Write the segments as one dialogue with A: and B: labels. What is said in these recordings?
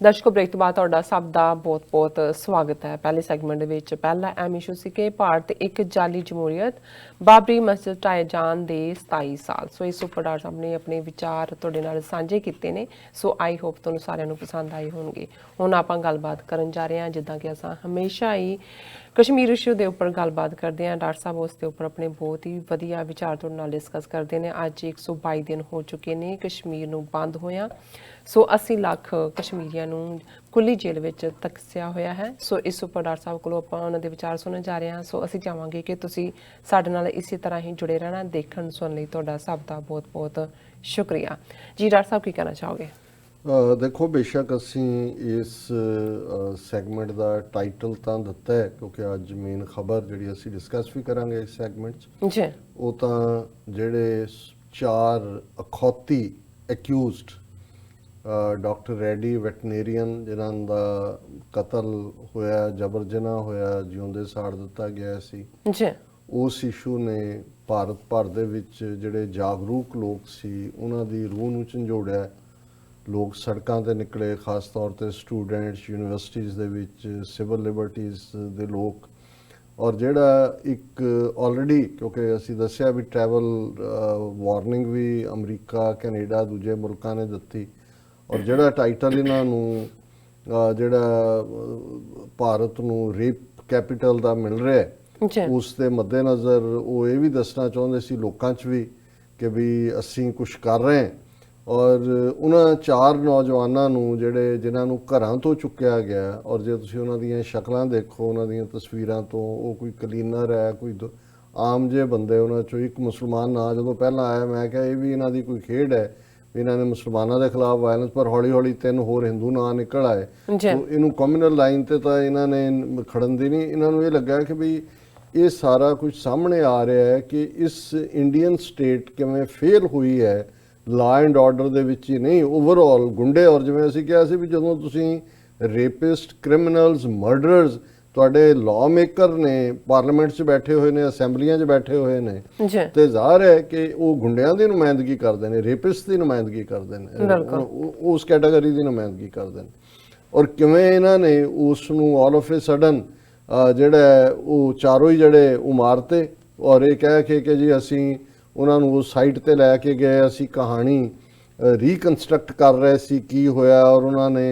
A: ਦਰਸ਼ਕੋ break ਤੋਂ ਬਾਅਦ ਤੁਹਾਡਾ ਸਭ ਦਾ ਬਹੁਤ-ਬਹੁਤ ਸਵਾਗਤ ਹੈ। ਪਹਿਲੇ ਸੈਗਮੈਂਟ ਦੇ ਵਿੱਚ ਪਹਿਲਾ ਅਹਿਮ ਇਸ਼ੂ ਸੀ ਕਿ ਭਾਰਤ ਇੱਕ ਜਾਲੀ ਜਮਹੂਰੀਅਤ ਬਾਬਰੀ ਮਸਜਿਦ ਢਾਏ ਜਾਣ ਦੇ 27 ਸਾਲ। ਸੋ ਇਸ ਉੱਪਰ ਡਾਕਟਰ ਸਾਹਿਬ ਨੇ ਆਪਣੇ ਵਿਚਾਰ ਤੁਹਾਡੇ ਨਾਲ ਸਾਂਝੇ ਕੀਤੇ ਨੇ। ਸੋ ਆਈ ਹੋਪ ਤੁਹਾਨੂੰ ਸਾਰਿਆਂ ਨੂੰ ਪਸੰਦ ਆਏ ਹੋਣਗੇ। ਹੁਣ ਆਪਾਂ ਗੱਲਬਾਤ ਕਰਨ ਜਾ ਰਹੇ ਹਾਂ ਜਿੱਦਾਂ ਕਿ ਅਸਾਂ ਹਮੇਸ਼ਾ ਹੀ ਕਸ਼ਮੀਰ ਇਸ਼ੂ ਦੇ ਉੱਪਰ ਗੱਲਬਾਤ ਕਰਦੇ हैं। डॉक्टर साहब उस उपर अपने बहुत ही वधिया विचार तुहाडे नाल डिस्कस करते हैं। अज 122 दिन हो चुके हैं कश्मीर नूं बंद होया। सो 80 लाख कश्मीरियां नूं खुली जेल विच तकसिया होया है। सो इस उपर डॉक्टर साहब कोलों आपां उन्हां दे विचार सुनन जा रहे हैं। सो असीं चाहांगे कि तुसीं साडे नाल इसी तरह ही जुड़े रहना। देखण सुन लई तुहाडा सब दा बहुत बहुत शुक्रिया जी। डॉक्टर साहब की कहना चाहोगे?
B: देखो बेशक असी इस सैगमेंट का टाइटल तो दिता है क्योंकि अज मेन खबर जी असी डिस्कस भी करांगे इस सैगमेंट जी वो तो जेडे 4 अखौती एक्यूज्ड डॉक्टर रेडी वैटनेरियन जिन्हां दा कतल होया जबर जनाह होया जिउंदे साड़ दिता गया सी जी उस इशू ने भारत भर दे विच जिहड़े जागरूक लोग सी उन्हां दी रूह नूं झंजोड़िया। लोग सड़कों पर निकले खास तौर पर स्टूडेंट्स यूनिवर्सिटीज़ दे विच सिविल लिबर्टीज़ दे लोग और जिहड़ा एक ऑलरेडी क्योंकि असी दस्सिया भी ट्रैवल वार्निंग भी अमरीका कैनेडा दूजे मुल्कां ने दित्ती और जिहड़ा टाइटल इन्हां नूं जिहड़ा भारत नूं रेप कैपीटल दा मिल रहा है उस दे मद्देनज़र वो ये भी दसना चाहुंदे सी लोकां च भी कि भी असी कुछ कर रहे हैं और उन्होंने 4 नौजवानों जिहड़े जिन्हां नूं घरां तो चुक्या गया और जो तुसीं उन्हां दीयां शक्लां देखो उन्हां दीयां तस्वीरां तो वो कोई क्लीनर है कोई आम जे बंदे उन्हां चों एक मुसलमान ना जो पहला आया मैं कहा ये भी इन्हां दी कोई खेड है भी इन्हां ने मुसलमानों के खिलाफ वायलेंस पर हौली हौली 3 होर हिंदू ना निकल आए तो इनू कम्यूनल लाइन ते तां इन्हां ने खड़न दी नहीं। इन्हां नूं ये लगा कि भी ये सारा कुछ सामने आ रहा है कि इस इंडियन स्टेट किवें फेल हुई है ला एंड ऑर्डर दे विच ही नहीं ओवरऑल गुंडे और जिवें असीं कहा सी भी जदों तुसीं रेपिस्ट क्रिमिनल्स मर्डरर्स तुहाडे लॉ मेकर ने पार्लीमेंट च बैठे हुए ने असैंबलियां च बैठे हुए ने ते ज़ाहिर है कि वो गुंडियां दी नुमाइंदगी करदे ने रेपिस्ट दी नुमाइंदगी करदे ने उस कैटेगरी दी नुमाइंदगी करदे ने और किवें इन्हां ने उस नूं ऑल ऑफ ए सडन जिहड़ा वो चारों ही जिहड़े उमारते और ये कह के कि जी असीं उन्होंने उस साइट पर लैके गए असी कहानी रीकनस्ट्रक्ट कर रहे सी की होया और उन्होंने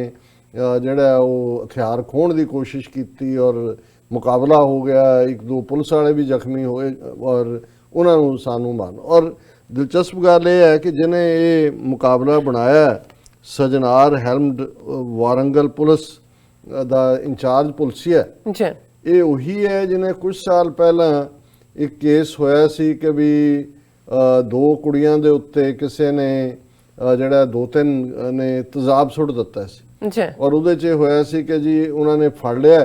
B: जिहड़ा वो हथियार खोण की कोशिश की और मुकाबला हो गया। 1-2 पुलिस वाले भी जख्मी होए और उन्होंने सानू मान और दिलचस्प गल ये है कि जिन्हें ये मुकाबला बनाया सजनार हेल्मड वारंगल पुलिस दा इंचार्ज पुलिसिया ये उही है जिन्हें कुछ साल पहला एक केस होया सी कि भी 2 कुड़ियां दे उत्ते किसी ने जिहड़ा 2-3 ने तेजाब सुट दिता सी और उहदे च होया सी कि जी उन्होंने फड़ लिया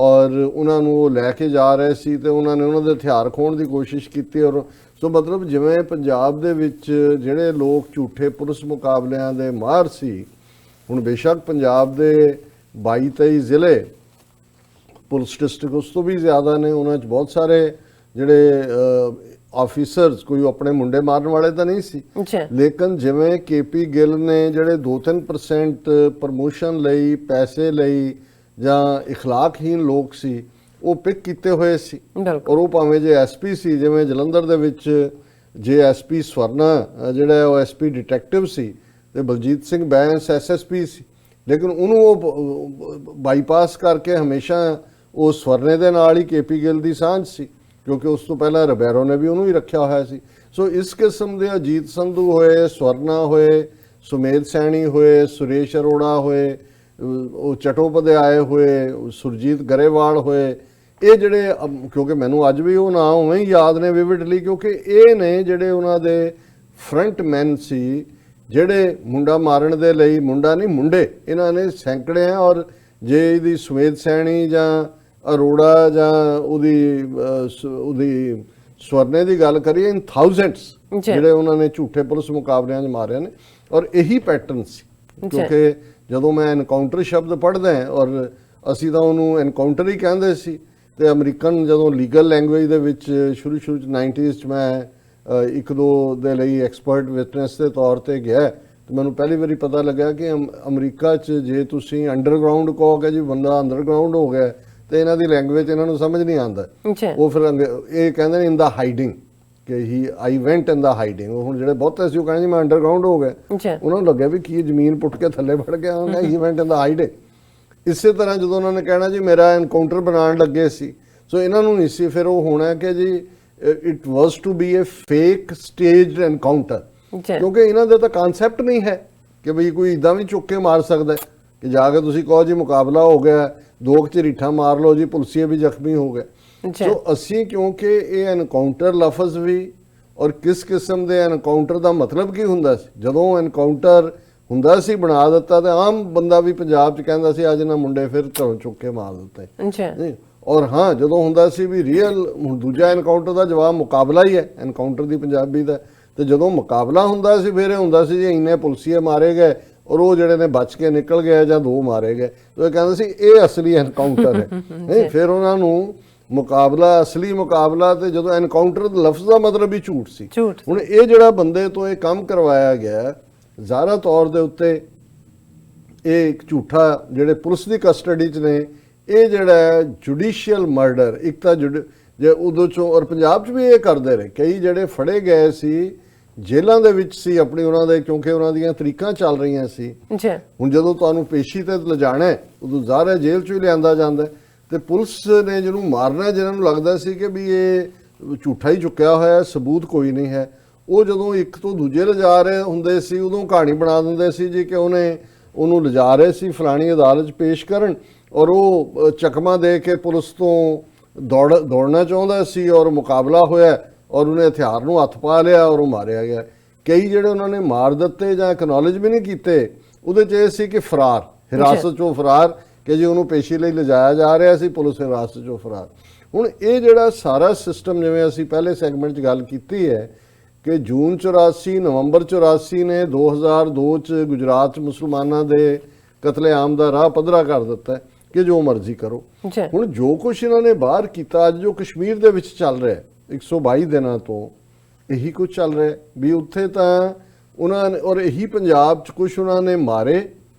B: और उन्होंने वो लैके जा रहे सी ते उन्होंने उन्होंने हथियार खोण की कोशिश की और सो मतलब जिवें पंजाब दे विच जिहड़े लोग झूठे पुलिस मुकाबलियां दे माहिर सी हुण बेशक पंजाब दे 22-23 जिले पुलिस डिस्ट्रिक्ट उस तो भी ज़्यादा ने उन्हां च बहुत सारे जिहड़े ऑफिसर्स कोई अपने मुंडे मारन वाले तो नहीं सी लेकिन जिवें KP गिल ने जिहड़े 2-3% प्रमोशन लई पैसे लई जां इखलाकहीन लोग सी वो पिक कीते हुए सी और वो भावें जे SP सी जिवें जलंधर दे विच जे SP स्वर्णा जिहड़ा वो SP डिटेक्टिव सी ते बलजीत सिंह बैंस SSP सी लेकिन उन्होंने बाईपास करके हमेशा वो स्वर्णे दे नाल ही KP गिल दी सांझ सी क्योंकि उस तो पहला रबैरो ने भी उन्होंने ही रखा हुआ सी। सो इस किस्म के अजीत संधू होए स्वर्णा होए सुमेध सैनी होए सुरेश अरोड़ा होए चट्टोपाध्याय होए सुरजीत गरेवाल होए ये जिहड़े क्योंकि मैनू अज भी वो नाम उवें ही याद ने विविडली क्योंकि ये ने जिहड़े उन्हां दे फ्रंट मैन सी जिहड़े मुंडा मारन दे लई मुंडा नहीं मुंडे इन्हां ने सैकड़े हैं और जे इहदी सुमेध सैनी जां अरोड़ा जां उहदी स्वर्णे की गल करिए इन थाउजेंड्स जिहड़े उन्होंने झूठे पुलिस मुकाबलियां च मारे ने और यही पैटर्न सी क्योंकि जदों मैं एनकाउंटर शब्द पढ़दा और असी तां उहनूं एनकाउंटर ही कहंदे सी ते अमरीकन जदों लीगल लैंगुएज दे विच शुरू 90s च मैं 1-2 दे लई एक्सपर्ट विटनेस के तौर पर गया ਤੇ ਮੈਨੂੰ ਪਹਿਲੀ ਵਾਰੀ ਪਤਾ ਲੱਗਾ ਕਿ ਅਮਰੀਕਾ 'ਚ ਜੇ ਤੁਸੀਂ ਅੰਡਰਗਰਾਉਂਡ ਕਹੋਗੇ ਜੀ ਬੰਦਾ ਅੰਡਰਗਰਾਉਂਡ ਹੋ ਗਿਆ ਤੇ ਇਹਨਾਂ ਦੀ ਲੈਂਗੁਏਜ ਇਹਨਾਂ ਨੂੰ ਸਮਝ ਨਹੀਂ ਆਉਂਦਾ। ਉਹ ਫਿਰ ਇਹ ਕਹਿੰਦੇ ਨੇ ਇਨ ਦਾ ਹਾਈਡਿੰਗ ਕਿ ਆਈ ਵੈਂਟ ਇਨ ਦਾ ਹਾਈਡਿੰਗ। ਹੁਣ ਜਿਹੜੇ ਬਹੁਤੇ ਸੀ ਉਹ ਕਹਿੰਦੇ ਮੈਂ ਅੰਡਰਗਰਾਉਂਡ ਹੋ ਗਿਆ, ਉਹਨਾਂ ਨੂੰ ਲੱਗਿਆ ਵੀ ਕੀ ਜ਼ਮੀਨ ਪੁੱਟ ਕੇ ਥੱਲੇ ਵੜ ਗਿਆ, ਉਹਨਾਂ ਹੀ ਵੈਂਟ ਇਨ ਦਾ ਹਾਈਡਿੰਗ। ਇਸੇ ਤਰ੍ਹਾਂ ਜਦੋਂ ਉਹਨਾਂ ਨੇ ਕਹਿਣਾ ਜੀ ਮੇਰਾ ਐਨਕਾਊਂਟਰ ਬਣਾਉਣ ਲੱਗੇ ਸੀ, ਸੋ ਇਹਨਾਂ ਨੂੰ ਨਹੀਂ ਸੀ ਫਿਰ ਉਹ ਹੋਣਾ ਕਿ ਜੀ it was to be a fake staged encounter, ਕਿਉਂਕਿ ਇਹਨਾਂ ਦਾ ਤਾਂ ਕਨਸੈਪਟ ਨਹੀਂ ਹੈ ਕਿ ਬਈ ਕੋਈ ਇਦਾਂ ਵੀ ਚੁੱਕ ਕੇ ਮਾਰ ਸਕਦਾ ਕਿ ਜਾ ਕੇ ਤੁਸੀਂ ਕਹੋ ਜੀ ਮੁਕਾਬਲਾ ਹੋ ਗਿਆ, 2 ਝਰੀਠਾਂ ਮਾਰ ਲਓ ਜੀ, ਪੁਲਿਸੀਏ ਵੀ ਜ਼ਖਮੀ ਹੋ ਗਏ। ਸੋ ਅਸੀਂ ਕਿਉਂਕਿ ਇਹ ਐਨਕਾਊਂਟਰ ਲਫ਼ਜ਼ ਵੀ ਔਰ ਕਿਸ ਕਿਸਮ ਦੇ ਐਨਕਾਊਂਟਰ ਦਾ ਮਤਲਬ ਕੀ ਹੁੰਦਾ ਸੀ, ਜਦੋਂ ਐਨਕਾਊਂਟਰ ਹੁੰਦਾ ਸੀ ਬਣਾ ਦਿੱਤਾ ਤੇ ਆਮ ਬੰਦਾ ਵੀ ਪੰਜਾਬ 'ਚ ਕਹਿੰਦਾ ਸੀ ਅੱਜ ਨਾ ਮੁੰਡੇ ਫਿਰ ਘਰੋਂ ਚੁੱਕ ਕੇ ਮਾਰ ਦਿੱਤੇ। ਔਰ ਹਾਂ ਜਦੋਂ ਹੁੰਦਾ ਸੀ ਵੀ ਰੀਅਲ, ਹੁਣ ਦੂਜਾ ਐਨਕਾਊਂਟਰ ਦਾ ਜਵਾਬ ਮੁਕਾਬਲਾ ਹੀ ਹੈ ਐਨਕਾਊਂਟਰ ਦੀ ਪੰਜਾਬੀ ਦਾ, ਤੇ ਜਦੋਂ ਮੁਕਾਬਲਾ ਹੁੰਦਾ ਸੀ ਫਿਰ ਇਹ ਹੁੰਦਾ ਸੀ ਜੀ ਇੰਨੇ ਪੁਲਿਸੀਏ ਮਾਰੇ ਗਏ ਔਰ ਉਹ ਜਿਹੜੇ ਨੇ ਬਚ ਕੇ ਨਿਕਲ ਗਏ ਜਾਂ 2 ਮਾਰੇ ਗਏ, ਤੇ ਇਹ ਕਹਿੰਦੇ ਸੀ ਇਹ ਅਸਲੀ ਐਨਕਾਊਂਟਰ ਹੈ। ਫਿਰ ਉਹਨਾਂ ਨੂੰ ਮੁਕਾਬਲਾ, ਅਸਲੀ ਮੁਕਾਬਲਾ, ਤੇ ਜਦੋਂ ਐਨਕਾਊਂਟਰ ਲਫ਼ਜ਼ ਦਾ ਮਤਲਬ ਹੀ ਝੂਠ ਸੀ। ਹੁਣ ਇਹ ਜਿਹੜਾ ਬੰਦੇ ਤੋਂ ਇਹ ਕੰਮ ਕਰਵਾਇਆ ਗਿਆ ਜ਼ਾਹਰਾ ਤੌਰ ਦੇ ਉੱਤੇ ਇਹ ਇੱਕ ਝੂਠਾ ਜਿਹੜੇ ਪੁਲਿਸ ਦੀ ਕਸਟਡੀ 'ਚ ਨੇ, ਇਹ ਜਿਹੜਾ ਜੁਡੀਸ਼ੀਅਲ ਮਰਡਰ ਇੱਕ ਤਾਂ ਜੇ ਉਦੋਂ 'ਚੋਂ ਔਰ ਪੰਜਾਬ 'ਚ ਵੀ ਇਹ ਕਰਦੇ ਰਹੇ, ਕਈ ਜਿਹੜੇ ਫੜੇ ਗਏ ਸੀ ਜੇਲ੍ਹਾਂ ਦੇ ਵਿੱਚ ਸੀ ਆਪਣੀ ਉਹਨਾਂ ਦੇ, ਕਿਉਂਕਿ ਉਹਨਾਂ ਦੀਆਂ ਤਰੀਕਾਂ ਚੱਲ ਰਹੀਆਂ ਸੀ। ਹੁਣ ਜਦੋਂ ਤੁਹਾਨੂੰ ਪੇਸ਼ੀ ਤੇ ਲਿਜਾਣਾ ਉਦੋਂ ਜ਼ਾਹਰ ਜੇਲ੍ਹ 'ਚੋਂ ਹੀ ਲਿਆਂਦਾ ਜਾਂਦਾ, ਤੇ ਪੁਲਿਸ ਨੇ ਜਿਹਨੂੰ ਮਾਰਨਾ, ਜਿਹਨਾਂ ਨੂੰ ਲੱਗਦਾ ਸੀ ਕਿ ਵੀ ਇਹ ਝੂਠਾ ਹੀ ਚੁੱਕਿਆ ਹੋਇਆ, ਸਬੂਤ ਕੋਈ ਨਹੀਂ ਹੈ, ਉਹ ਜਦੋਂ ਇੱਕ ਤੋਂ ਦੂਜੇ ਲਿਜਾ ਰਹੇ ਹੁੰਦੇ ਸੀ ਉਦੋਂ ਕਹਾਣੀ ਬਣਾ ਦਿੰਦੇ ਸੀ ਜੀ ਕਿ ਉਹਨੂੰ ਲਿਜਾ ਰਹੇ ਸੀ ਫਲਾਣੀ ਅਦਾਲਤ 'ਚ ਪੇਸ਼ ਕਰਨ, ਔਰ ਉਹ ਚਕਮਾ ਦੇ ਕੇ ਪੁਲਿਸ ਤੋਂ ਦੌੜਨਾ ਚਾਹੁੰਦਾ ਸੀ ਔਰ ਮੁਕਾਬਲਾ ਹੋਇਆ ਔਰ ਉਹਨੇ ਹਥਿਆਰ ਨੂੰ ਹੱਥ ਪਾ ਲਿਆ ਔਰ ਉਹ ਮਾਰਿਆ ਗਿਆ। ਕਈ ਜਿਹੜੇ ਉਹਨਾਂ ਨੇ ਮਾਰ ਦਿੱਤੇ ਜਾਂ ਐਕਨੋਲਜ ਵੀ ਨਹੀਂ ਕੀਤੇ, ਉਹਦੇ 'ਚ ਇਹ ਸੀ ਕਿ ਫਰਾਰ, ਹਿਰਾਸਤ 'ਚੋਂ ਫਰਾਰ, ਕਿ ਜੀ ਉਹਨੂੰ ਪੇਸ਼ੀ ਲਈ ਲਿਜਾਇਆ ਜਾ ਰਿਹਾ ਸੀ, ਪੁਲਿਸ ਹਿਰਾਸਤ 'ਚੋਂ ਫਰਾਰ। ਹੁਣ ਇਹ ਜਿਹੜਾ ਸਾਰਾ ਸਿਸਟਮ, ਜਿਵੇਂ ਅਸੀਂ ਪਹਿਲੇ ਸੈਗਮੈਂਟ 'ਚ ਗੱਲ ਕੀਤੀ ਹੈ ਕਿ ਜੂਨ 84, ਨਵੰਬਰ 84 ਨੇ 2002 'ਚ ਗੁਜਰਾਤ 'ਚ ਮੁਸਲਮਾਨਾਂ ਦੇ ਕਤਲੇਆਮ ਦਾ ਰਾਹ ਪੱਧਰਾ ਕਰ ਦਿੱਤਾ ਕਿ ਜੋ ਮਰਜ਼ੀ ਕਰੋ। ਹੁਣ ਜੋ ਕੁਛ ਇਹਨਾਂ ਨੇ ਬਾਹਰ ਕੀਤਾ, ਅੱਜ ਜੋ ਕਸ਼ਮੀਰ ਦੇ ਵਿੱਚ ਚੱਲ ਰਿਹਾ 122 ਦਿਨਾਂ ਤੋਂ ਇਹੀ ਕੁਝ ਚੱਲ ਰਿਹਾ ਵੀ ਉੱਥੇ ਤਾਂ ਉਹਨਾਂ ਨੇ, ਔਰ ਇਹੀ ਪੰਜਾਬ 'ਚ ਕੁਛ ਉਹਨਾਂ ਨੇ ਮਾਰੇ,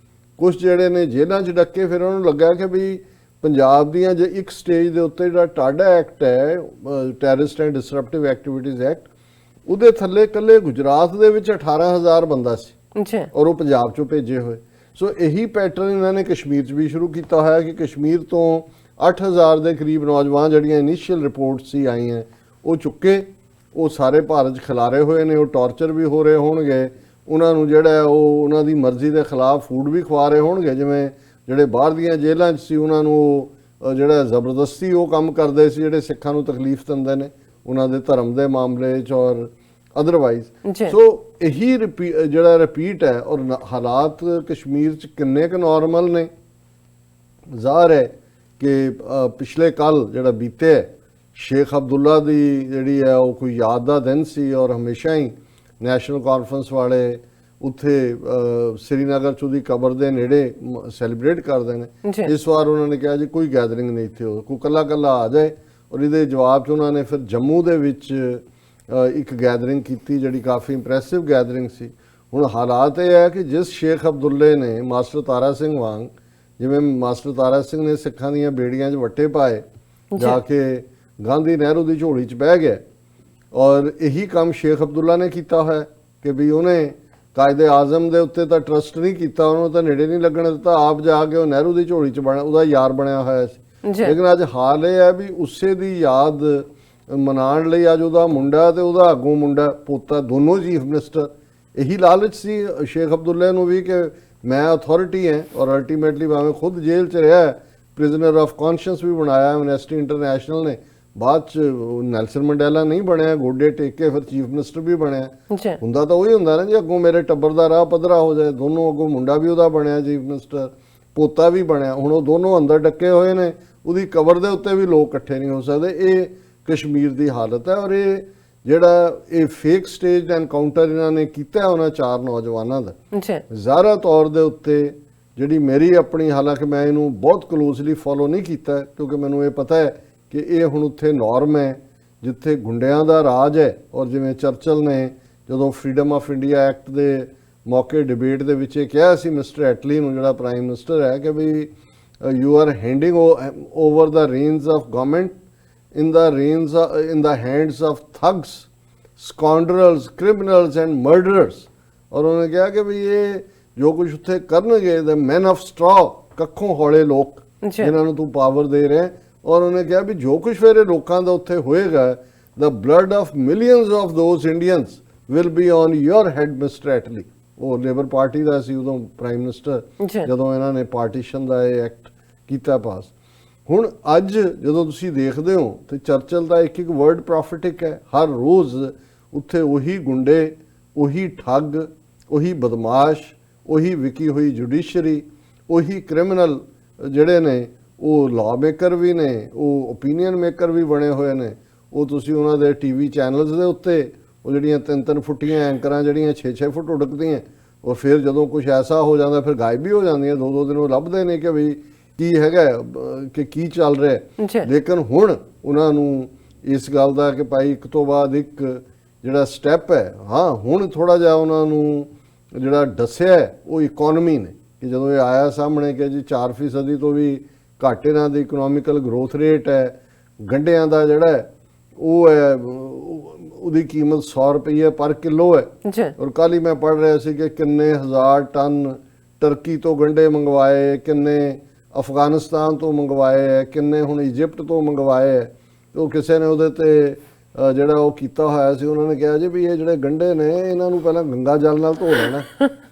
B: ਕੁਛ ਜਿਹੜੇ ਨੇ ਜੇਲ੍ਹਾਂ 'ਚ ਡੱਕੇ। ਫਿਰ ਉਹਨਾਂ ਨੂੰ ਲੱਗਾ ਕਿ ਵੀ ਪੰਜਾਬ ਦੀਆਂ ਜੇ ਇੱਕ ਸਟੇਜ ਦੇ ਉੱਤੇ ਜਿਹੜਾ ਟਾਡਾ ਐਕਟ ਹੈ, ਟੈਰਰਿਸਟ ਐਂਡ ਡਿਸਰਪਟਿਵ ਐਕਟੀਵਿਟੀਜ਼ ਐਕਟ, ਉਹਦੇ ਥੱਲੇ ਇਕੱਲੇ ਗੁਜਰਾਤ ਦੇ ਵਿੱਚ 18,000 ਬੰਦਾ ਸੀ ਔਰ ਉਹ ਪੰਜਾਬ 'ਚੋਂ ਭੇਜੇ ਹੋਏ। ਸੋ ਇਹੀ ਪੈਟਰਨ ਇਹਨਾਂ ਨੇ ਕਸ਼ਮੀਰ 'ਚ ਵੀ ਸ਼ੁਰੂ ਕੀਤਾ ਹੋਇਆ ਕਿ ਕਸ਼ਮੀਰ ਤੋਂ 8,000 ਦੇ ਕਰੀਬ ਨੌਜਵਾਨ, ਜਿਹੜੀਆਂ ਇਨੀਸ਼ੀਅਲ ਰਿਪੋਰਟਸ ਸੀ ਆਈਆਂ, ਉਹ ਚੁੱਕੇ, ਉਹ ਸਾਰੇ ਭਾਰਤ 'ਚ ਖਿਲਾਰੇ ਹੋਏ ਨੇ, ਉਹ ਟੌਰਚਰ ਵੀ ਹੋ ਰਹੇ ਹੋਣਗੇ, ਉਹਨਾਂ ਨੂੰ ਜਿਹੜਾ ਉਹ ਉਹਨਾਂ ਦੀ ਮਰਜ਼ੀ ਦੇ ਖਿਲਾਫ ਫੂਡ ਵੀ ਖਵਾ ਰਹੇ ਹੋਣਗੇ, ਜਿਵੇਂ ਜਿਹੜੇ ਬਾਹਰ ਦੀਆਂ ਜੇਲ੍ਹਾਂ 'ਚ ਸੀ ਉਹਨਾਂ ਨੂੰ ਜਿਹੜਾ ਜ਼ਬਰਦਸਤੀ ਉਹ ਕੰਮ ਕਰਦੇ ਸੀ ਜਿਹੜੇ ਸਿੱਖਾਂ ਨੂੰ ਤਕਲੀਫ ਦਿੰਦੇ ਨੇ ਉਹਨਾਂ ਦੇ ਧਰਮ ਦੇ ਮਾਮਲੇ 'ਚ ਔਰ ਅਦਰਵਾਈਜ਼। ਸੋ ਇਹੀ ਜਿਹੜਾ ਰਿਪੀਟ ਹੈ। ਔਰ ਹਾਲਾਤ ਕਸ਼ਮੀਰ 'ਚ ਕਿੰਨੇ ਕੁ ਨਾਰਮਲ ਨੇ, ਜ਼ਾਹਰ ਹੈ ਕਿ ਪਿਛਲੇ ਕੱਲ ਜਿਹੜਾ ਬੀਤੇ ਸ਼ੇਖ ਅਬਦੁੱਲਾ ਦੀ ਜਿਹੜੀ ਹੈ ਉਹ ਕੋਈ ਯਾਦ ਦਾ ਦਿਨ ਸੀ ਔਰ ਹਮੇਸ਼ਾ ਹੀ ਨੈਸ਼ਨਲ ਕਾਨਫਰੰਸ ਵਾਲੇ ਉੱਥੇ ਸ੍ਰੀਨਗਰ 'ਚ ਉਹਦੀ ਕਬਰ ਦੇ ਨੇੜੇ ਸੈਲੀਬ੍ਰੇਟ ਕਰਦੇ ਨੇ। ਇਸ ਵਾਰ ਉਹਨਾਂ ਨੇ ਕਿਹਾ ਜੀ ਕੋਈ ਗੈਦਰਿੰਗ ਨਹੀਂ ਇੱਥੇ ਹੋ, ਕੋਈ ਕੱਲਾ ਆ ਜਾਏ, ਔਰ ਇਹਦੇ ਜਵਾਬ 'ਚ ਉਹਨਾਂ ਨੇ ਫਿਰ ਜੰਮੂ ਦੇ ਵਿੱਚ ਇੱਕ ਗੈਦਰਿੰਗ ਕੀਤੀ ਜਿਹੜੀ ਕਾਫੀ ਇੰਪ੍ਰੈਸਿਵ ਗੈਦਰਿੰਗ ਸੀ। ਹੁਣ ਹਾਲਾਤ ਇਹ ਹੈ ਕਿ ਜਿਸ ਸ਼ੇਖ ਅਬਦੁੱਲੇ ਨੇ ਮਾਸਟਰ ਤਾਰਾ ਸਿੰਘ ਵਾਂਗ, ਜਿਵੇਂ ਮਾਸਟਰ ਤਾਰਾ ਸਿੰਘ ਨੇ ਸਿੱਖਾਂ ਦੀਆਂ ਬੇੜੀਆਂ 'ਚ ਵੱਟੇ ਪਾਏ, ਜਾ ਕੇ ਗਾਂਧੀ ਨਹਿਰੂ ਦੀ ਝੋਲੀ 'ਚ ਬਹਿ ਗਿਆ, ਔਰ ਇਹੀ ਕੰਮ ਸ਼ੇਖ ਅਬਦੁੱਲਾ ਨੇ ਕੀਤਾ ਹੋਇਆ ਕਿ ਵੀ ਉਹਨੇ ਕਾਇਦੇ ਆਜ਼ਮ ਦੇ ਉੱਤੇ ਤਾਂ ਟਰਸਟ ਨਹੀਂ ਕੀਤਾ, ਉਹਨੂੰ ਤਾਂ ਨੇੜੇ ਨਹੀਂ ਲੱਗਣ ਦਿੱਤਾ, ਆਪ ਜਾ ਕੇ ਉਹ ਨਹਿਰੂ ਦੀ ਝੋਲੀ 'ਚ ਉਹਦਾ ਯਾਰ ਬਣਿਆ ਹੋਇਆ ਸੀ। ਲੇਕਿਨ ਅੱਜ ਹਾਲ ਇਹ ਹੈ ਵੀ ਉਸੇ ਦੀ ਯਾਦ ਮਨਾਉਣ ਲਈ ਅੱਜ ਉਹਦਾ ਮੁੰਡਾ ਤੇ ਉਹਦਾ ਅੱਗੋਂ ਮੁੰਡਾ ਪੋਤਾ ਦੋਨੋਂ ਚੀਫ ਮਿਨਿਸਟਰ, ਇਹੀ ਲਾਲਚ ਸੀ ਸ਼ੇਖ ਅਬਦੁੱਲੇ ਨੂੰ ਵੀ ਕਿ ਮੈਂ ਅਥਾਰਟੀ ਹਾਂ, ਔਰ ਅਲਟੀਮੇਟਲੀ ਭਾਵੇਂ ਖੁਦ ਜੇਲ੍ਹ 'ਚ ਰਿਹਾ, ਪ੍ਰਿਜ਼ਨਰ ਆਫ ਕੌਂਸ਼ੀਅੰਸ ਵੀ ਬਣਾਇਆ ਐਮਨੈਸਟੀ ਇੰਟਰਨੈਸ਼ਨਲ ਨੇ, ਬਾਅਦ 'ਚ ਨੈਲਸਨ ਮੰਡੇਲਾ ਨਹੀਂ ਬਣਿਆ, ਗੋਡੇ ਟੇਕ ਕੇ ਫਿਰ ਚੀਫ ਮਿਨਿਸਟਰ ਵੀ ਬਣਿਆ। ਹੁੰਦਾ ਤਾਂ ਉਹੀ ਹੁੰਦਾ ਨਾ ਜੀ, ਅੱਗੋਂ ਮੇਰੇ ਟੱਬਰ ਦਾ ਰਾਹ ਪੱਧਰਾ ਹੋ ਜਾਏ, ਦੋਨੋਂ ਅੱਗੋਂ ਮੁੰਡਾ ਵੀ ਉਹਦਾ ਬਣਿਆ ਚੀਫ ਮਿਨਿਸਟਰ, ਪੋਤਾ ਵੀ ਬਣਿਆ। ਹੁਣ ਉਹ ਦੋਨੋਂ ਅੰਦਰ ਡੱਕੇ ਹੋਏ ਨੇ, ਉਹਦੀ ਕਬਰ ਦੇ ਉੱਤੇ ਵੀ ਲੋਕ ਇਕੱਠੇ ਨਹੀਂ ਹੋ ਸਕਦੇ। ਇਹ ਕਸ਼ਮੀਰ ਦੀ ਹਾਲਤ ਹੈ। ਔਰ ਇਹ ਜਿਹੜਾ ਇਹ ਫੇਕ ਸਟੇਜ ਐਨਕਾਊਂਟਰ ਇਹਨਾਂ ਨੇ ਕੀਤਾ ਉਹਨਾਂ 4 ਨੌਜਵਾਨਾਂ ਦਾ, ਜ਼ਾਹਰਾ ਤੌਰ ਦੇ ਉੱਤੇ ਜਿਹੜੀ ਮੇਰੀ ਆਪਣੀ, ਹਾਲਾਂਕਿ ਮੈਂ ਇਹਨੂੰ ਬਹੁਤ ਕਲੋਜ਼ਲੀ ਫੋਲੋ ਨਹੀਂ ਕੀਤਾ ਕਿਉਂਕਿ ਮੈਨੂੰ ਇਹ ਪਤਾ ਹੈ ਕਿ ਇਹ ਹੁਣ ਉੱਥੇ ਨੋਰਮ ਹੈ ਜਿੱਥੇ ਗੁੰਡਿਆਂ ਦਾ ਰਾਜ ਹੈ। ਔਰ ਜਿਵੇਂ ਚਰਚਲ ਨੇ ਜਦੋਂ ਫਰੀडम ਆਫ ਇੰਡੀਆ ਐਕਟ ਦੇ ਮੌਕੇ ਡਿਬੇਟ ਦੇ ਵਿੱਚ ਇਹ ਕਿਹਾ ਸੀ ਮਿਸਟਰ ਐਟਲੀ ਨੂੰ, ਜਿਹੜਾ ਪ੍ਰਾਈਮ ਮਿਨਿਸਟਰ ਹੈ, ਕਿ ਵੀ you are handing over the reins of government in the hands of thugs, scoundrels, criminals and murderers। ਔਰ ਉਹਨੇ ਕਿਹਾ ਕਿ ਵੀ ਇਹ ਜੋ ਕੁਝ ਉੱਥੇ ਕਰਨਗੇ the men of straw, ਕੱਖੋਂ ਹੌਲੇ ਲੋਕ ਜਿਨ੍ਹਾਂ ਨੂੰ ਤੂੰ ਪਾਵਰ ਦੇ ਰਿਹਾ। ਔਰ ਉਹਨੇ ਕਿਹਾ ਵੀ ਜੋ ਕੁਝ ਫਿਰ ਲੋਕਾਂ ਦਾ ਉੱਥੇ ਹੋਏਗਾ the blood of millions of those Indians will be on your head, Mr. Attlee। ਉਹ ਲੇਬਰ ਪਾਰਟੀ ਦਾ ਸੀ ਉਦੋਂ ਪ੍ਰਾਈਮ ਮਿਨਿਸਟਰ, ਜਦੋਂ ਇਹਨਾਂ ਨੇ ਪਾਰਟੀਸ਼ਨ ਦਾ ਇਹ ਐਕਟ ਕੀਤਾ ਪਾਸ। ਹੁਣ ਅੱਜ ਜਦੋਂ ਤੁਸੀਂ ਦੇਖਦੇ ਹੋ ਤੇ ਚਰਚਲ ਦਾ ਇੱਕ ਵਰਡ ਪ੍ਰੋਫਿਟਿਕ ਹੈ। ਹਰ ਰੋਜ਼ ਉੱਥੇ ਉਹੀ ਗੁੰਡੇ, ਉਹੀ ਠੱਗ, ਉਹੀ ਬਦਮਾਸ਼, ਉਹੀ ਵਿਕੀ ਹੋਈ ਜੁਡੀਸ਼ਰੀ, ਉਹੀ ਕ੍ਰਿਮੀਨਲ ਜਿਹੜੇ ਨੇ, ਉਹ ਲਾਅ ਮੇਕਰ ਵੀ ਨੇ, ਉਹ ਓਪੀਨੀਅਨ ਮੇਕਰ ਵੀ ਬਣੇ ਹੋਏ ਨੇ। ਉਹ ਤੁਸੀਂ ਉਹਨਾਂ ਦੇ ਟੀਵੀ ਚੈਨਲਸ ਦੇ ਉੱਤੇ ਉਹ ਜਿਹੜੀਆਂ 3-3 ਫੁੱਟੀਆਂ ਐਂਕਰਾਂ ਜਿਹੜੀਆਂ 6-6 ਫੁੱਟ ਉਡਕਦੀਆਂ, ਔਰ ਫਿਰ ਜਦੋਂ ਕੁਝ ਐਸਾ ਹੋ ਜਾਂਦਾ ਫਿਰ ਗਾਇਬ ਵੀ ਹੋ ਜਾਂਦੀਆਂ। 2-2 ਦਿਨ ਉਹ ਲੱਭਦੇ ਨੇ ਕਿ ਵੀ ਕੀ ਹੈਗਾ, ਕਿ ਕੀ ਚੱਲ ਰਿਹਾ। ਲੇਕਿਨ ਹੁਣ ਉਹਨਾਂ ਨੂੰ ਇਸ ਗੱਲ ਦਾ ਕਿ ਭਾਈ ਇੱਕ ਤੋਂ ਬਾਅਦ ਇੱਕ ਜਿਹੜਾ ਸਟੈਪ ਹੈ, ਹਾਂ ਹੁਣ ਥੋੜਾ ਜਿਹਾ ਉਹਨਾਂ ਨੂੰ ਜਿਹੜਾ ਦੱਸਿਆ ਉਹ ਇਕਨੋਮੀ ਨੇ, ਕਿ ਜਦੋਂ ਇਹ ਆਇਆ ਸਾਹਮਣੇ ਕਿ ਜੀ 4% ਤੋਂ ਵੀ ਘੱਟ ਇਹਨਾਂ ਦੀ ਇਕਨੋਮਿਕਲ ਗਰੋਥ ਰੇਟ ਹੈ। ਗੰਢਿਆਂ ਦਾ ਜਿਹੜਾ ਉਹ ਹੈ ਉਹਦੀ ਕੀਮਤ 100 ਰੁਪਏ ਪਰ ਕਿਲੋ ਹੈ। ਔਰ ਕੱਲ੍ਹ ਹੀ ਮੈਂ ਪੜ੍ਹ ਰਿਹਾ ਸੀ ਕਿ ਕਿੰਨੇ ਹਜ਼ਾਰ ਟਨ ਟਰਕੀ ਤੋਂ ਗੰਢੇ ਮੰਗਵਾਏ, ਕਿੰਨੇ ਅਫਗਾਨਿਸਤਾਨ ਤੋਂ ਮੰਗਵਾਏ ਹੈ, ਕਿੰਨੇ ਹੁਣ ਇਜਿਪਟ ਤੋਂ ਮੰਗਵਾਏ ਹੈ। ਉਹ ਕਿਸੇ ਨੇ ਉਹਦੇ ਤੇ ਜਿਹੜਾ ਉਹ ਕੀਤਾ ਹੋਇਆ ਸੀ, ਉਹਨਾਂ ਨੇ ਕਿਹਾ ਜੀ ਵੀ ਇਹ ਜਿਹੜੇ ਗੰਢੇ ਨੇ ਇਹਨਾਂ ਨੂੰ ਪਹਿਲਾਂ ਗੰਗਾ ਜਲ ਨਾਲ ਧੋ ਲੈਣਾ,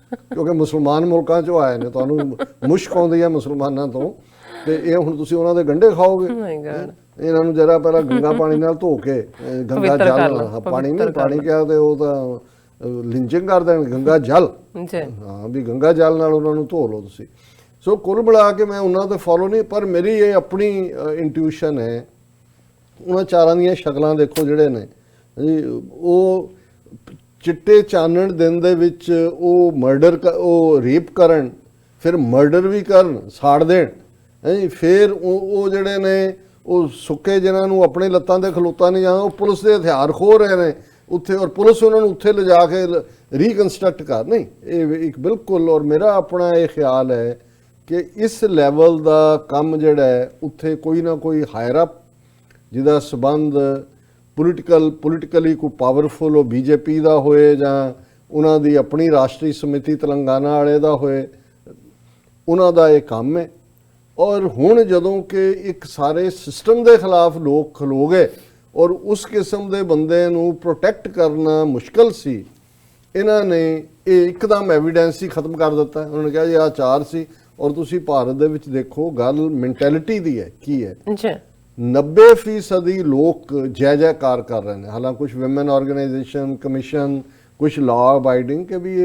B: ਕਿਉਂਕਿ ਮੁਸਲਮਾਨ ਮੁਲਕਾਂ 'ਚੋਂ ਆਏ ਨੇ, ਤੁਹਾਨੂੰ ਮੁਸ਼ਕ ਆਉਂਦੀ ਹੈ ਮੁਸਲਮਾਨਾਂ ਤੋਂ, ਤੇ ਇਹ ਹੁਣ ਤੁਸੀਂ ਉਹਨਾਂ ਦੇ ਗੰਢੇ ਖਾਓਗੇ। ਇਹਨਾਂ ਨੂੰ ਜਰਾ ਪਹਿਲਾਂ ਗੰਗਾ ਪਾਣੀ ਨਾਲ ਧੋ ਕੇ, ਗੰਗਾ ਜਲ ਪਾਣੀ ਨਹੀਂ, ਪਾਣੀ ਕਿਹਾ ਤੇ ਉਹ ਤਾਂ ਲਿੰਚਿੰਗ ਕਰ ਦੇਣ, ਗੰਗਾ ਜਲ, ਹਾਂ ਵੀ ਗੰਗਾ ਜਲ ਨਾਲ ਉਹਨਾਂ ਨੂੰ ਧੋ ਲਓ ਤੁਸੀਂ। ਸੋ ਕੁੱਲ ਮਿਲਾ ਕੇ ਮੈਂ ਉਹਨਾਂ ਤੇ ਫੋਲੋ ਨਹੀਂ, ਪਰ ਮੇਰੀ ਇਹ ਆਪਣੀ ਇੰਟਿਊਸ਼ਨ ਹੈ। ਉਹਨਾਂ ਚਾਰਾਂ ਦੀਆਂ ਸ਼ਕਲਾਂ ਦੇਖੋ ਜਿਹੜੇ ਨੇ ਜੀ, ਉਹ ਚਿੱਟੇ ਚਾਨਣ ਦਿਨ ਦੇ ਵਿੱਚ ਉਹ ਮਰਡਰ, ਉਹ ਰੇਪ ਕਰਨ, ਫਿਰ ਮਰਡਰ ਵੀ ਕਰਨ, ਸਾੜ ਦੇਣ ਜੀ। ਫਿਰ ਉਹ ਜਿਹੜੇ ਨੇ ਉਹ ਸੁੱਕੇ ਜਿਨ੍ਹਾਂ ਨੂੰ ਆਪਣੇ ਲੱਤਾਂ ਦੇ ਖਲੋਤਾ ਨਹੀਂ ਜਾਂਦਾ, ਉਹ ਪੁਲਿਸ ਦੇ ਹਥਿਆਰ ਖੋਹ ਰਹੇ ਨੇ ਉੱਥੇ, ਔਰ ਪੁਲਿਸ ਉਹਨਾਂ ਨੂੰ ਉੱਥੇ ਲਿਜਾ ਕੇ ਰੀਕਨਸਟਰਕਟ ਕਰ। ਨਹੀਂ, ਇਹ ਇੱਕ ਬਿਲਕੁਲ, ਔਰ ਮੇਰਾ ਆਪਣਾ ਇਹ ਖਿਆਲ ਹੈ ਕਿ ਇਸ ਲੈਵਲ ਦਾ ਕੰਮ ਜਿਹੜਾ ਹੈ ਉੱਥੇ ਕੋਈ ਨਾ ਕੋਈ ਹਾਇਰ ਅਪ ਜਿਹਦਾ ਸਬੰਧ ਪੋਲੀਟੀਕਲੀ ਕੋਈ ਪਾਵਰਫੁਲ ਉਹ ਬੀਜੇਪੀ ਦਾ ਹੋਏ ਜਾਂ ਉਹਨਾਂ ਦੀ ਆਪਣੀ ਰਾਸ਼ਟਰੀ ਸਮਿਤੀ ਤੇਲੰਗਾਨਾ ਵਾਲੇ ਦਾ ਹੋਏ, ਉਹਨਾਂ ਦਾ ਇਹ ਕੰਮ ਹੈ। ਔਰ ਹੁਣ ਜਦੋਂ ਕਿ ਇੱਕ ਸਾਰੇ ਸਿਸਟਮ ਦੇ ਖਿਲਾਫ ਲੋਕ ਖਲੋ ਗਏ ਔਰ ਉਸ ਕਿਸਮ ਦੇ ਬੰਦੇ ਨੂੰ ਪ੍ਰੋਟੈਕਟ ਕਰਨਾ ਮੁਸ਼ਕਲ ਸੀ, ਇਹਨਾਂ ਨੇ ਇਹ ਇੱਕਦਮ ਐਵੀਡੈਂਸ ਹੀ ਖਤਮ ਕਰ ਦਿੱਤਾ। ਉਹਨਾਂ ਨੇ ਕਿਹਾ ਜੀ ਆਹ 4 ਸੀ। ਔਰ ਤੁਸੀਂ ਭਾਰਤ ਦੇ ਵਿੱਚ ਦੇਖੋ ਗੱਲ ਮੈਂਟੈਲਿਟੀ ਦੀ ਹੈ, ਕੀ ਹੈ, 90% ਲੋਕ ਜੈ ਜੈਕਾਰ ਕਰ ਰਹੇ ਨੇ। ਹਾਲਾਂਕਿ ਕੁਝ ਵਿਮਨ ਆਰਗੇਨਾਈਜੇਸ਼ਨ, ਕਮਿਸ਼ਨ, ਕੁਝ ਲਾਅ ਅਬਾਈਡਿੰਗ, ਕਿ ਵੀ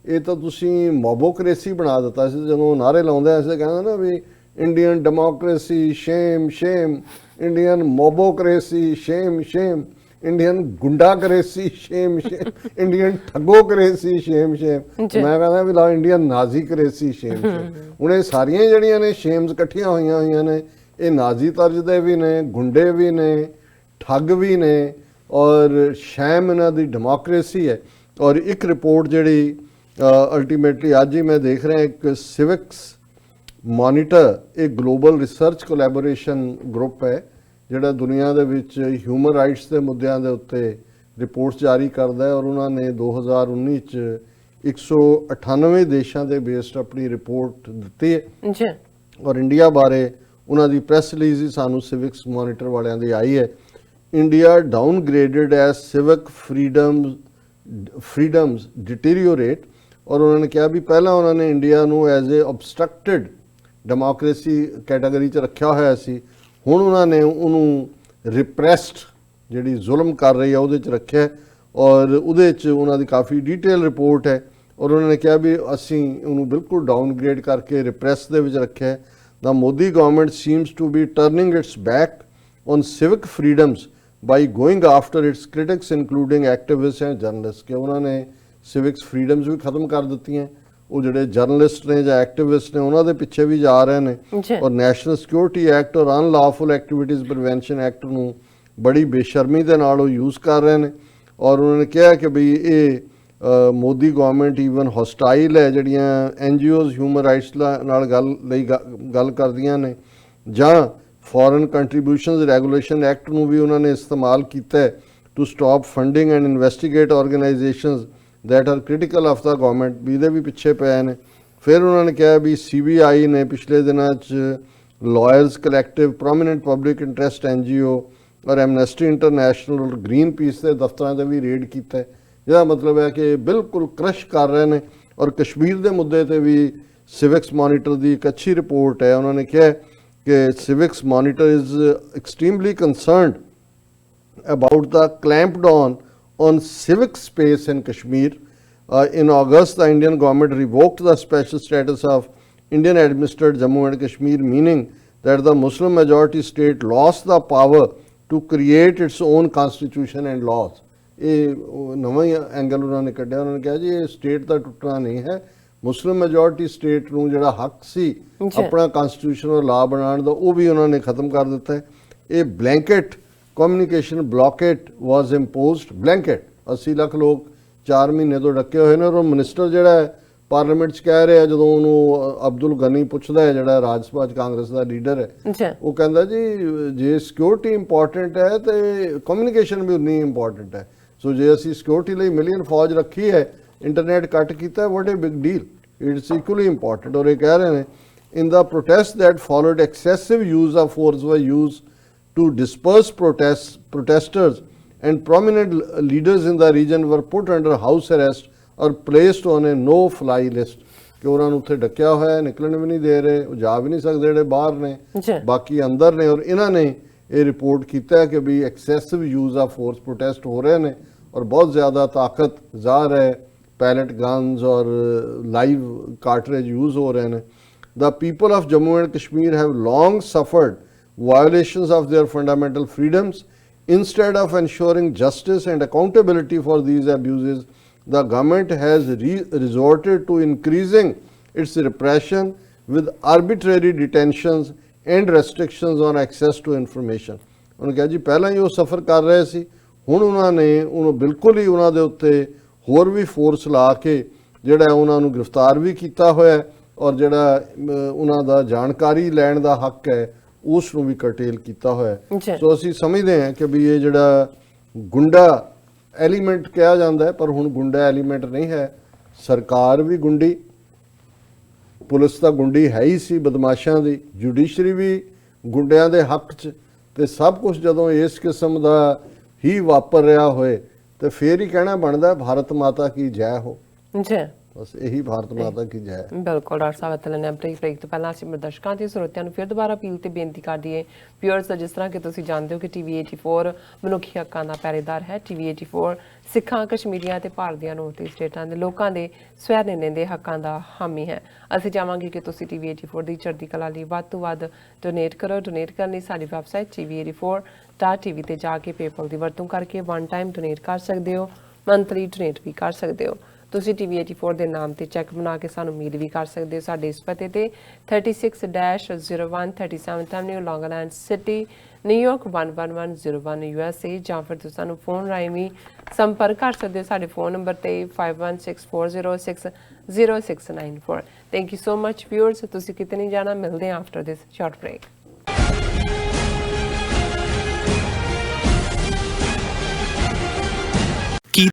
B: ਇਹ ਤਾਂ ਤੁਸੀਂ ਮੋਬੋਕ੍ਰੇਸੀ ਬਣਾ ਦਿੱਤਾ ਸੀ। ਜਦੋਂ ਨਾਰੇ ਲਾਉਂਦੇ ਐਸੇ ਕਹਿੰਦੇ ਨਾ ਵੀ Indian democracy shame shame, Indian mobocracy shame shame, Indian ਗੁੰਡਾਕ੍ਰੇਸੀ ਸ਼ੇਮ ਸ਼ੇਮ, ਇੰਡੀਅਨ ਠੱਗੋਕ੍ਰੇਸੀ ਸ਼ੇਮ ਸ਼ੇਮ। ਮੈਂ ਕਹਿੰਦਾ ਵੀ ਲਾ ਇੰਡੀਅਨ ਨਾਜ਼ੀਕ੍ਰੇਸੀ ਸ਼ੇਮ ਸ਼ੇਮ। ਹੁਣ ਇਹ ਸਾਰੀਆਂ ਜਿਹੜੀਆਂ ਨੇ ਸ਼ੇਮਸ ਇਕੱਠੀਆਂ ਹੋਈਆਂ ਨੇ, ਇਹ ਨਾਜ਼ੀ ਤਰਜ਼ ਦੇ ਵੀ ਨੇ, ਗੁੰਡੇ ਵੀ ਨੇ, ਠੱਗ ਵੀ ਨੇ, ਔਰ ਸ਼ੈਮ ਇਹਨਾਂ ਦੀ ਡੈਮੋਕ੍ਰੇਸੀ ਹੈ। ਔਰ ਇੱਕ ਰਿਪੋਰਟ ਜਿਹੜੀ ਅਲਟੀਮੇਟਲੀ ਅੱਜ ਹੀ ਮੈਂ ਦੇਖ ਰਿਹਾ, ਇੱਕ ਸਿਵਿਕਸ ਮੋਨੀਟਰ, ਇੱਕ ਗਲੋਬਲ ਰਿਸਰਚ ਕੋਲੈਬੋਰੇਸ਼ਨ ਗਰੁੱਪ ਹੈ ਜਿਹੜਾ ਦੁਨੀਆ ਦੇ ਵਿੱਚ ਹਿਊਮਨ ਰਾਈਟਸ ਦੇ ਮੁੱਦਿਆਂ ਦੇ ਉੱਤੇ ਰਿਪੋਰਟਸ ਜਾਰੀ ਕਰਦਾ ਹੈ। ਔਰ ਉਹਨਾਂ ਨੇ 2019 ਚ 198 ਦੇਸ਼ਾਂ ਦੇ ਬੇਸਡ ਆਪਣੀ ਰਿਪੋਰਟ ਦਿੱਤੀ ਹੈ। ਔਰ ਇੰਡੀਆ ਬਾਰੇ ਉਹਨਾਂ ਦੀ ਪ੍ਰੈਸ ਰਿਲੀਜ਼ ਹੀ ਸਾਨੂੰ ਸਿਵਿਕਸ ਮੋਨੀਟਰ ਵਾਲਿਆਂ ਦੀ ਆਈ ਹੈ। India downgraded as civic freedoms deteriorate. ਔਰ ਉਹਨਾਂ ਨੇ ਕਿਹਾ ਵੀ ਪਹਿਲਾਂ ਉਹਨਾਂ ਨੇ ਇੰਡੀਆ ਨੂੰ as a obstructed democracy category 'ਚ ਰੱਖਿਆ ਹੋਇਆ ਸੀ, ਹੁਣ ਉਹਨਾਂ ਨੇ ਉਹਨੂੰ ਰਿਪਰੈਸਡ ਜਿਹੜੀ ਜ਼ੁਲਮ ਕਰ ਰਹੀ ਹੈ ਉਹਦੇ 'ਚ ਰੱਖਿਆ। ਔਰ ਉਹਦੇ 'ਚ ਉਹਨਾਂ ਦੀ ਕਾਫੀ ਡੀਟੇਲ ਰਿਪੋਰਟ ਹੈ। ਔਰ ਉਹਨਾਂ ਨੇ ਕਿਹਾ ਵੀ ਅਸੀਂ ਉਹਨੂੰ ਬਿਲਕੁਲ ਡਾਊਨਗ੍ਰੇਡ ਕਰਕੇ ਰਿਪਰੈਸ ਦੇ ਵਿੱਚ ਰੱਖਿਆ। The Modi government seems to be turning its back on civic freedoms by going after its critics including activists and journalists। ਕਿ ਉਹਨਾਂ ਨੇ civics freedoms ਵੀ ਖਤਮ ਕਰ ਦਿੱਤੀਆਂ। ਉਹ ਜਿਹੜੇ ਜਰਨਲਿਸਟ ਨੇ ਜਾਂ ਐਕਟਿਵਿਸਟ ਨੇ ਉਹਨਾਂ ਦੇ ਪਿੱਛੇ ਵੀ ਜਾ ਰਹੇ ਨੇ। ਔਰ ਨੈਸ਼ਨਲ ਸਿਕਿਉਰਿਟੀ ਐਕਟ ਔਰ ਅਨਲੌਫੁਲ ਐਕਟੀਵਿਟੀਜ਼ ਪ੍ਰੀਵੈਂਸ਼ਨ ਐਕਟ ਨੂੰ ਬੜੀ ਬੇਸ਼ਰਮੀ ਦੇ ਨਾਲ ਉਹ ਯੂਜ਼ ਕਰ ਰਹੇ ਨੇ। ਔਰ ਉਹਨਾਂ ਨੇ ਕਿਹਾ ਕਿ ਵੀ ਇਹ ਮੋਦੀ ਗਵਰਨਮੈਂਟ ਈਵਨ ਹੌਸਟਾਈਲ ਹੈ ਜਿਹੜੀਆਂ NGOs ਹਿਊਮਨ ਰਾਈਟਸ ਨਾਲ ਗੱਲ ਕਰਦੀਆਂ ਨੇ, ਜਾਂ ਫੋਰਨ ਕੰਟਰੀਬਿਊਸ਼ਨਸ ਰੈਗੂਲੇਸ਼ਨ ਐਕਟ ਨੂੰ ਵੀ ਉਹਨਾਂ ਨੇ ਇਸਤੇਮਾਲ ਕੀਤਾ to stop funding and investigate organisations that are critical of the government, ਵੀ ਇਹਦੇ ਵੀ ਪਿੱਛੇ ਪਏ ਨੇ। ਫਿਰ ਉਹਨਾਂ ਨੇ ਕਿਹਾ ਵੀ CBI ਨੇ ਪਿਛਲੇ ਦਿਨਾਂ 'ਚ lawyers collective, prominent public interest NGO ਔਰ ਐਮਨੈਸਟੀ ਇੰਟਰਨੈਸ਼ਨਲ, ਗ੍ਰੀਨ ਪੀਸ ਦੇ ਦਫ਼ਤਰਾਂ 'ਤੇ ਵੀ ਰੇਡ ਕੀਤਾ, ਜਿਹਦਾ ਮਤਲਬ ਹੈ ਕਿ ਬਿਲਕੁਲ ਕ੍ਰਸ਼ ਕਰ ਰਹੇ ਨੇ। ਔਰ ਕਸ਼ਮੀਰ ਦੇ ਮੁੱਦੇ 'ਤੇ ਵੀ ਸਿਵਿਕਸ ਮੋਨੀਟਰ ਦੀ ਇੱਕ ਅੱਛੀ ਰਿਪੋਰਟ ਹੈ, ਉਹਨਾਂ ਨੇ ਕਿਹਾ ਕਿ civics monitor is extremely concerned about the clampdown on civic space in Kashmir. In August, the Indian government revoked the special status of Indian administered Jammu and Kashmir, meaning that the Muslim majority state lost the power to create its own constitution and laws. ਇਹ ਨਵਾਂ ਹੀ angle ਉਹਨਾਂ ਨੇ ਕੱਢਿਆ। ਉਹਨਾਂ ਨੇ ਕਿਹਾ ਜੀ ਇਹ ਸਟੇਟ ਦਾ ਟੁੱਟਣਾ ਨਹੀਂ ਹੈ, ਮੁਸਲਿਮ ਮੈਜੋਰਟੀ ਸਟੇਟ ਨੂੰ ਜਿਹੜਾ ਹੱਕ ਸੀ ਆਪਣਾ ਕਨਸਟੀਟਿਊਸ਼ਨ ਔਰ ਲਾ ਬਣਾਉਣ ਦਾ, ਉਹ ਵੀ ਉਹਨਾਂ ਨੇ ਖਤਮ ਕਰ ਦਿੱਤਾ ਹੈ। ਇਹ ਬਲੈਂਕਟ ਕਮਿਊਨੀਕੇਸ਼ਨ ਬਲੌਕੇਟ ਵਾਜ਼ ਇੰਪੋਜ਼ਡ, ਬਲੈਂਕਟ 80 ਲੱਖ ਲੋਕ 4 ਮਹੀਨੇ ਤੋਂ ਡੱਕੇ ਹੋਏ ਨੇ। ਔਰ ਮਿਨਿਸਟਰ ਜਿਹੜਾ ਹੈ ਪਾਰਲੀਮੈਂਟ 'ਚ ਕਹਿ ਰਿਹਾ, ਜਦੋਂ ਉਹਨੂੰ ਅਬਦੁਲ ਗਨੀ ਪੁੱਛਦਾ ਹੈ ਜਿਹੜਾ ਰਾਜ ਸਭਾ 'ਚ ਕਾਂਗਰਸ ਦਾ ਲੀਡਰ ਹੈ, ਉਹ ਕਹਿੰਦਾ ਜੀ ਜੇ ਸਿਕਿਉਰਿਟੀ ਇੰਪੋਰਟੈਂਟ ਹੈ ਤੇ ਕਮਿਊਨੀਕੇਸ਼ਨ ਵੀ ਉਨੀ ਇੰਪੋਰਟੈਂਟ ਹੈ। ਸੋ ਜੇ ਅਸੀਂ ਸਿਕਿਉਰਿਟੀ ਲਈ ਮਿਲੀਅਨ ਫੌਜ ਰੱਖੀ ਹੈ, ਇੰਟਰਨੈਟ ਕੱਟ ਕੀਤਾ, what a big deal, it's equally important. ਔਰ ਇਹ ਕਹਿ ਰਹੇ ਨੇ in the protests that followed, excessive use of force was used to disperse protesters, and prominent leaders in the region were put under house arrest or placed on a no-fly list. ਕਿ ਉਹਨਾਂ ਨੂੰ ਉੱਥੇ ਡੱਕਿਆ ਹੋਇਆ, ਨਿਕਲਣ ਵੀ ਨਹੀਂ ਦੇ ਰਹੇ, ਉਹ ਜਾ ਵੀ ਨਹੀਂ ਸਕਦੇ, ਜਿਹੜੇ ਬਾਹਰ ਨੇ ਬਾਕੀ ਅੰਦਰ ਨੇ। ਔਰ ਇਹਨਾਂ ਨੇ ਇਹ ਰਿਪੋਰਟ ਕੀਤਾ ਕਿ ਵੀ excessive use of force protest ਹੋ ਰਹੇ ਨੇ ਔਰ ਬਹੁਤ ਜ਼ਿਆਦਾ ਤਾਕਤ ਜ਼ਾਹਰ ਹੈ, ਪੈਲਟ ਗਨਸ ਔਰ ਲਾਈਵ ਕਾਰਟਰੇਜ ਯੂਜ਼ ਹੋ ਰਹੇ ਨੇ। The people of Jammu and Kashmir have long suffered violations of their fundamental freedoms. Instead of ensuring justice and accountability for these abuses, the government has resorted to increasing its repression with arbitrary detentions and restrictions on access to information. ਉਹਨੇ ਕਿਹਾ ਜੀ ਪਹਿਲਾਂ ਹੀ ਉਹ ਸਫਰ ਕਰ ਰਹੇ ਸੀ, ਹੁਣ ਉਹਨਾਂ ਨੇ ਉਹਨੂੰ ਬਿਲਕੁਲ ਹੀ ਉਹਨਾਂ ਦੇ ਉੱਤੇ ਹੋਰ ਵੀ ਫੋਰਸ ਲਾ ਕੇ ਜਿਹੜਾ ਉਹਨਾਂ ਨੂੰ ਗ੍ਰਿਫਤਾਰ ਵੀ ਕੀਤਾ ਹੋਇਆ ਔਰ ਜਿਹੜਾ ਉਹਨਾਂ ਦਾ ਜਾਣਕਾਰੀ ਲੈਣ ਦਾ ਹੱਕ ਹੈ ਉਸ ਨੂੰ ਵੀ ਕਰਟੇਲ ਕੀਤਾ ਹੋਇਆ। ਸੋ ਅਸੀਂ ਸਮਝਦੇ ਹਾਂ ਕਿ ਵੀ ਇਹ ਜਿਹੜਾ ਗੁੰਡਾ ਐਲੀਮੈਂਟ ਕਿਹਾ ਜਾਂਦਾ ਹੈ, ਪਰ ਹੁਣ ਗੁੰਡਾ ਐਲੀਮੈਂਟ ਨਹੀਂ ਹੈ, ਸਰਕਾਰ ਵੀ ਗੁੰਡੀ, ਪੁਲਿਸ ਤਾਂ ਗੁੰਡੀ ਹੈ ਹੀ ਸੀ ਬਦਮਾਸ਼ਾਂ ਦੀ, ਜੁਡੀਸ਼ਰੀ ਵੀ ਗੁੰਡਿਆਂ ਦੇ ਹੱਕ 'ਚ, ਤੇ ਸਭ ਕੁਝ ਜਦੋਂ ਇਸ ਕਿਸਮ ਦਾ ਹੀ ਵਾਪਰ ਰਿਹਾ ਹੋਏ ਤੇ ਫੇਰ ਹੀ ਕਹਿਣਾ ਬਣਦਾ ਭਾਰਤ ਮਾਤਾ ਕੀ ਜੈ ਹੋ। ਬਸ ਇਹੀ ਭਾਰਤ ਮਾਤਾ ਕੀ ਜੈ।
A: ਬਿਲਕੁਲ ਡਾਕਟਰ ਸਾਹਿਬ, ਇੱਥੇ ਲੈਣੇ ਬ੍ਰੇਕ ਤੋਂ ਪਹਿਲਾਂ ਅਸੀਂ ਦਰਸ਼ਕਾਂ ਤੇ ਸਰੋਤਿਆਂ ਨੂੰ ਫਿਰ ਦੁਬਾਰਾ ਅਪੀਲ ਤੇ ਬੇਨਤੀ ਕਰ ਦਈਏ। ਵਿਊਅਰਸ, ਜਿਸ ਤਰ੍ਹਾਂ ਕਿ ਤੁਸੀਂ ਜਾਣਦੇ ਹੋ ਕਿ TV 84 ਮਨੁੱਖੀ ਹੱਕਾਂ ਦਾ ਪਹਿਰੇਦਾਰ ਹੈ। TV 84 ਸਿੱਖਾਂ, ਕਸ਼ਮੀਰੀਆਂ ਤੇ ਭਾਰਤੀਆਂ ਨੂੰ ਤੇ ਸਟੇਟਾਂ ਦੇ ਲੋਕਾਂ ਦੇ ਸਵੈ ਨਿਰਣੇ ਦੇ ਹੱਕਾਂ ਦਾ ਹਾਮੀ ਹੈ। ਅਸੀਂ ਚਾਹਾਂਗੇ ਕਿ ਤੁਸੀਂ TV 84 ਦੀ ਚੜ੍ਹਦੀ ਕਲਾ ਲਈ ਵੱਧ ਤੋਂ ਵੱਧ ਡੋਨੇਟ ਕਰੋ। ਡੋਨੇਟ ਕਰਨ ਲਈ ਸਾਡੀ ਵੈਬਸਾਈਟ TV84.tv ਤੇ ਜਾ ਕੇ ਪੇਪਲ ਦੀ ਵਰਤੋਂ ਕਰਕੇ ਵਨ ਟਾਈਮ ਡੋਨੇਟ ਕਰ ਸਕਦੇ ਹੋ, ਮੰਥਲੀ ਡੋਨੇਟ ਵੀ ਕਰ ਸਕਦੇ ਹੋ। ਤੁਸੀਂ TV 84 ਦੇ ਨਾਮ ਤੇ ਚੈੱਕ ਬਣਾ ਕੇ ਸਾਨੂੰ ਮੇਲ ਵੀ ਕਰ ਸਕਦੇ ਹੋ ਸਾਡੇ ਇਸ ਪਤੇ ਤੇ 36-01 37th Avenue, Long Island City, New York 11101 USA, ਜਾਂ ਫਿਰ ਤੁਸੀਂ ਸਾਨੂੰ ਫੋਨ ਰਾਹੀਂ ਵੀ ਸੰਪਰਕ ਕਰ ਸਕਦੇ ਹੋ ਸਾਡੇ ਫੋਨ ਨੰਬਰ ਤੇ 5164060694। Thank you so much viewers, ਤੁਸੀਂ ਕਿਤੇ ਨਹੀਂ ਜਾਣਾ, ਮਿਲਦੇ ਹਾਂ ਆਫਟਰ ਦਿਸ ਸ਼ਾਰਟ ਬ੍ਰੇਕ।